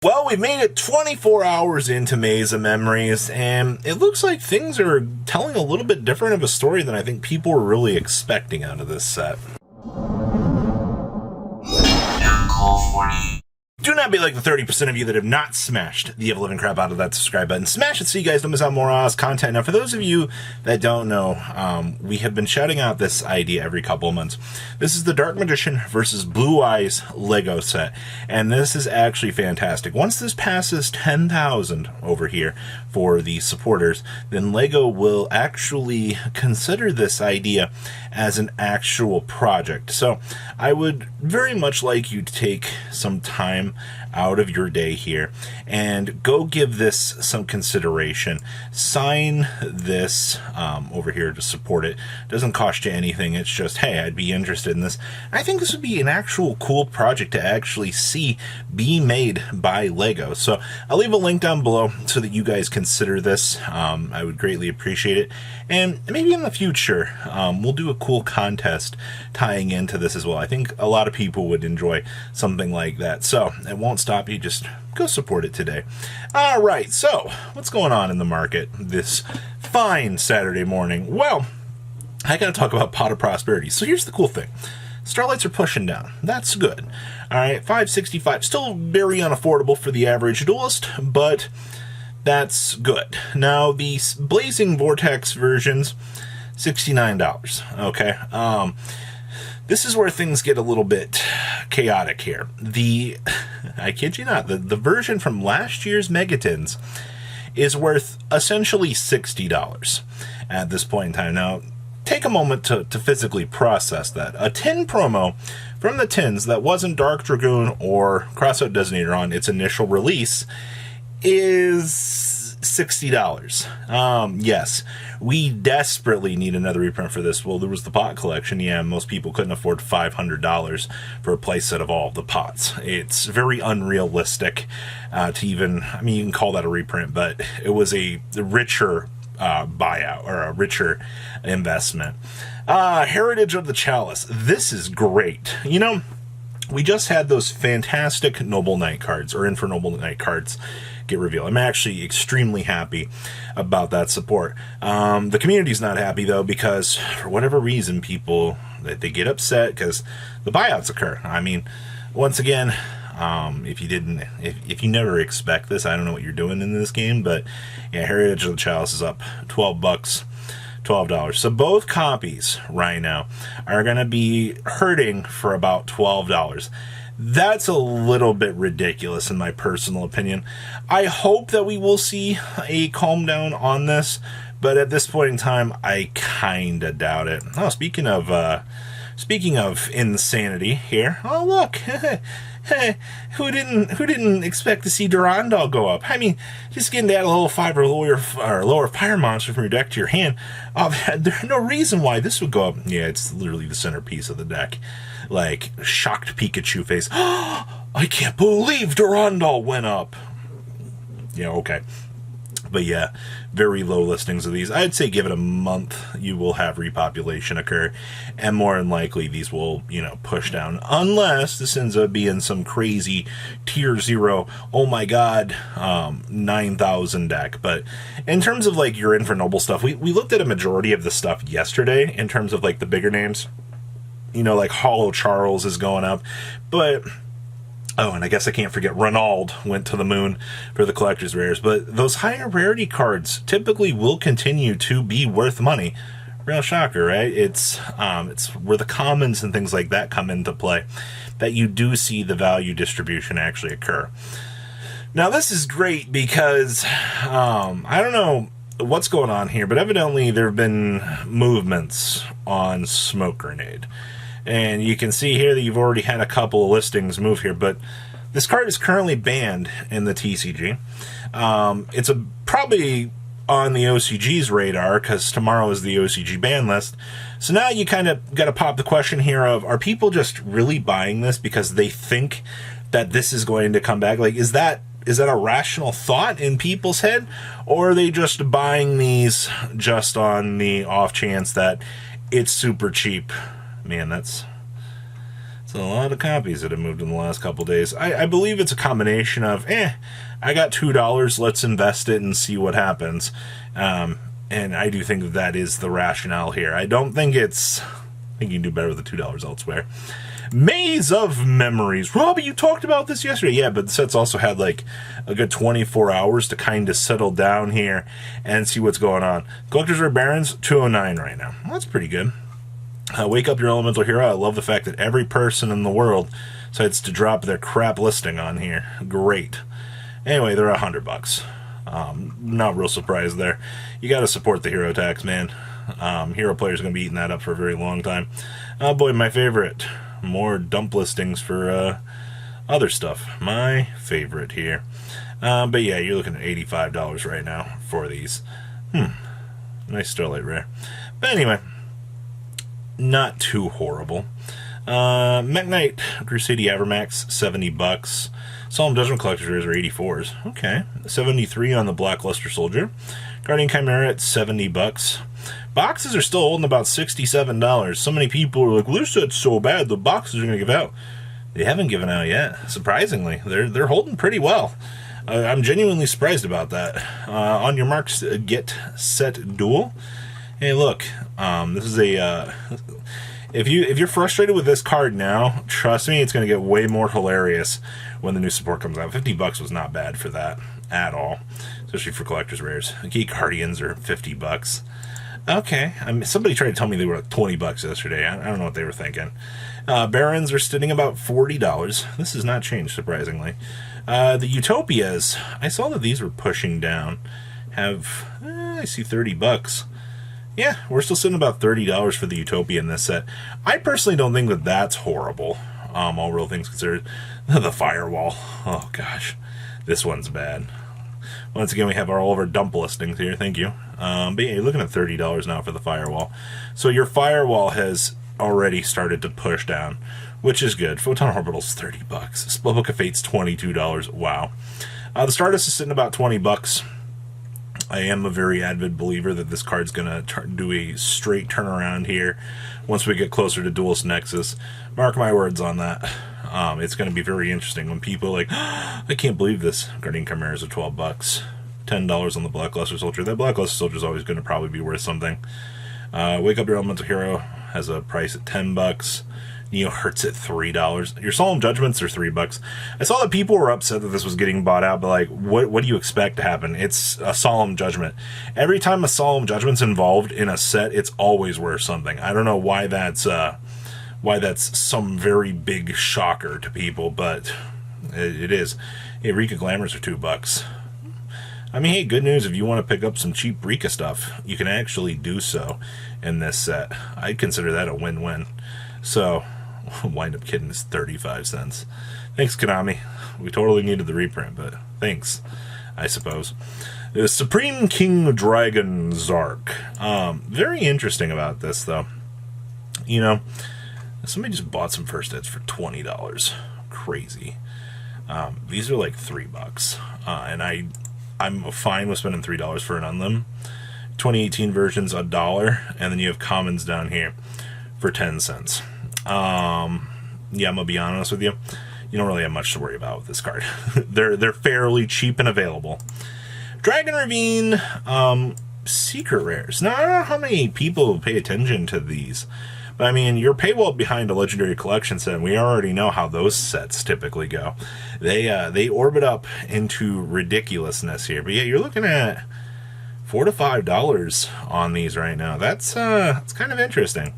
Well, we've made it 24 hours into Maze of Memories, and it looks like things are telling a little bit different of a story than I think people were really expecting out of this set. Do not be like the 30% of you that have not smashed the ever-living crap out of that subscribe button. Smash it so you guys don't miss out more on us content. Now, for those of you that don't know, we have been shouting out this idea every couple of months. This is the Dark Magician versus Blue Eyes Lego set, and this is actually fantastic. Once this passes 10,000 over here for the supporters, then Lego will actually consider this idea as an actual project. So I would very much like you to take some time out of your day here and go give this some consideration. Sign this over here to support it. Doesn't cost you anything. It's just, hey, I'd be interested in this. I think this would be an actual cool project to actually see be made by Lego. So I'll leave a link down below so that you guys consider this. I would greatly appreciate it. And maybe in the future, we'll do a cool contest tying into this as well. I think a lot of people would enjoy something like that. So it won't stop you. Just go support it today. All right. So what's going on in the market this fine Saturday morning? Well, I got to talk about Pot of Prosperity. So here's the cool thing. Starlights are pushing down. That's good. All right. 565. Still very unaffordable for the average duelist, but that's good. Now, the Blazing Vortex versions, $69. Okay. This is where things get a little bit chaotic here. I kid you not, the version from last year's Megatins is worth essentially $60 at this point in time. Now, take a moment to physically process that. A tin promo from the tins that wasn't Dark Dragoon or Crossout Designator on its initial release is $60. Yes, we desperately need another reprint for this. Well, there was the pot collection. Yeah, most people couldn't afford $500 for a playset of all of the pots. It's very unrealistic to even, I mean, you can call that a reprint, but it was a richer buyout or a richer investment. Heritage of the Chalice. This is great. You know, we just had those fantastic Noble Knight cards, or Noble Knight cards, get revealed. I'm actually extremely happy about that support. The community's not happy, though, because for whatever reason, people, they get upset because the buyouts occur. I mean, once again, if you never expect this, I don't know what you're doing in this game, but yeah, Heritage of the Chalice is up $12. $12. So both copies right now are going to be hurting for about $12. That's a little bit ridiculous in my personal opinion. I hope that we will see a calm down on this, but at this point in time, I kind of doubt it. Oh, speaking of insanity here. Oh, look. Hey, who didn't expect to see Durandal go up? I mean, just getting to add a level 5 or lower fire monster from your deck to your hand. There's no reason why this would go up. Yeah, it's literally the centerpiece of the deck. Like, shocked Pikachu face. I can't believe Durandal went up. Yeah, okay. But yeah, very low listings of these. I'd say give it a month, you will have repopulation occur, and more than likely these will, push down. Unless this ends up being some crazy tier 0, oh my god, 9,000 deck. But in terms of like your Noble stuff, we looked at a majority of the stuff yesterday in terms of like the bigger names. Like Hollow Charles is going up, but oh, and I guess I can't forget Ronald went to the moon for the collector's rares. But those higher rarity cards typically will continue to be worth money. Real shocker, right? It's where the commons and things like that come into play that you do see the value distribution actually occur. Now, this is great because I don't know what's going on here, but evidently there have been movements on Smoke Grenade. And you can see here that you've already had a couple of listings move here, but this card is currently banned in the TCG. It's probably on the OCG's radar because tomorrow is the OCG ban list. So now you kind of got to pop the question here of, are people just really buying this because they think that this is going to come back? Like, is that a rational thought in people's head, or are they just buying these just on the off chance that it's super cheap? Man, that's So a lot of copies that have moved in the last couple days. I believe it's a combination of, I got $2, let's invest it and see what happens. And I do think that is the rationale here. I don't think it's... I think you can do better with the $2 elsewhere. Maze of Memories. Robbie, you talked about this yesterday. Yeah, but the set's also had like a good 24 hours to kind of settle down here and see what's going on. Collector's Rare Barons, 209 right now. Well, that's pretty good. Wake Up Your Elemental Hero. I love the fact that every person in the world decides to drop their crap listing on here. Great. Anyway, they're $100. Not real surprised there. You got to support the hero tax, man. Hero players are going to be eating that up for a very long time. Oh boy, my favorite. More dump listings for other stuff. My favorite here. But yeah, you're looking at $85 right now for these. Nice Starlight Rare. But anyway, not too horrible. Mech Knight Crusadia Avermax, $70. Solemn Judgment Collector's Rares are 84s. Okay. 73 on the Blackluster Soldier. Guardian Chimera at $70. Boxes are still holding about $67. So many people are like, well, this set's so bad, the boxes are going to give out. They haven't given out yet. Surprisingly, they're holding pretty well. I'm genuinely surprised about that. On your marks, get set duel. Hey, look, this is a. If you're frustrated with this card now, trust me, it's going to get way more hilarious when the new support comes out. $50 was not bad for that at all, especially for collector's rares. Geek Guardians are $50. Okay, somebody tried to tell me they were like $20 yesterday. I don't know what they were thinking. Barons are sitting about $40. This has not changed, surprisingly. The Utopias, I saw that these were pushing down. I see $30. Yeah, we're still sitting about $30 for the Utopia in this set. I personally don't think that that's horrible, all real things considered. The Firewall. Oh, gosh. This one's bad. Once again, we have all of our dump listings here. Thank you. But yeah, you're looking at $30 now for the Firewall. So your Firewall has already started to push down, which is good. Photon Orbital's $30. Spellbook of Fate's $22. Wow. The Stardust is sitting about $20. I am a very avid believer that this card's going to do a straight turnaround here once we get closer to Duelist Nexus. Mark my words on that. It's going to be very interesting when people are like, oh, I can't believe this. Guardian Chimeras are $12. $10 on the Blackluster Soldier. That Blackluster Soldier is always going to probably be worth something. Wake Up Your Elemental Hero has a price at $10. Neo Hertz at $3. Your Solemn Judgments are $3. I saw that people were upset that this was getting bought out, but like, what do you expect to happen? It's a Solemn Judgment. Every time a Solemn Judgment's involved in a set, it's always worth something. I don't know why that's some very big shocker to people, but it is. Hey, Rika Glamours are $2. I mean, hey, good news, if you want to pick up some cheap Rika stuff, you can actually do so in this set. I'd consider that a win-win. So, wind up kidding is 35 cents. Thanks, Konami. We totally needed the reprint, but thanks, I suppose. The Supreme King Dragon Zark. Very interesting about this, though. You know, somebody just bought some first eds for $20. Crazy. These are like $3. And I'm fine with spending $3 for an Unlim. 2018 version's $1, and then you have commons down here for 10 cents. Yeah, I'm gonna be honest with you. You don't really have much to worry about with this card. they're fairly cheap and available. Dragon Ravine, secret rares. Now, I don't know how many people pay attention to these, but I mean, you're paywall behind a legendary collection set, and we already know how those sets typically go. They orbit up into ridiculousness here, but yeah, you're looking at $4 to $5 on these right now. That's kind of interesting.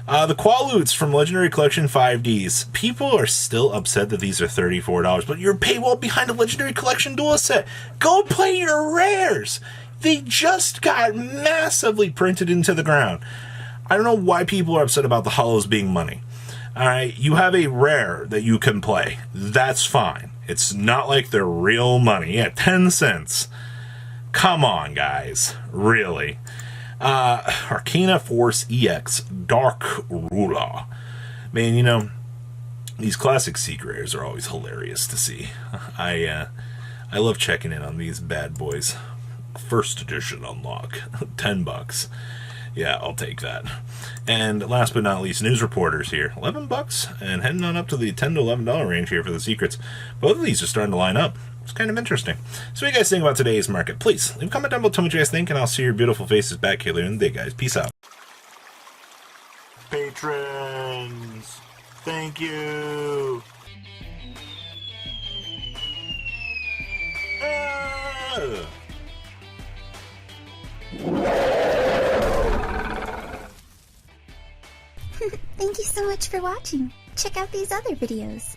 The Qualoots from Legendary Collection 5Ds. People are still upset that these are $34, but you're paywall behind a Legendary Collection dual set. Go play your rares. They just got massively printed into the ground. I don't know why people are upset about the hollows being money. Alright, you have a rare that you can play. That's fine. It's not like they're real money. Yeah, 10 cents. Come on, guys. Really. Arcana Force EX Dark Ruler. Man, you know, these classic secret rares are always hilarious to see. I love checking in on these bad boys. First edition unlock, $10. Yeah, I'll take that. And last but not least, news reporters here. $11 and heading on up to the $10 to $11 range here for the secrets. Both of these are starting to line up. It's kind of interesting. So what do you guys think about today's market? Please leave a comment down below, tell me what you guys think, and I'll see your beautiful faces back here later in the day, guys. Peace out. Patrons, thank you. Thank you so much for watching. Check out these other videos.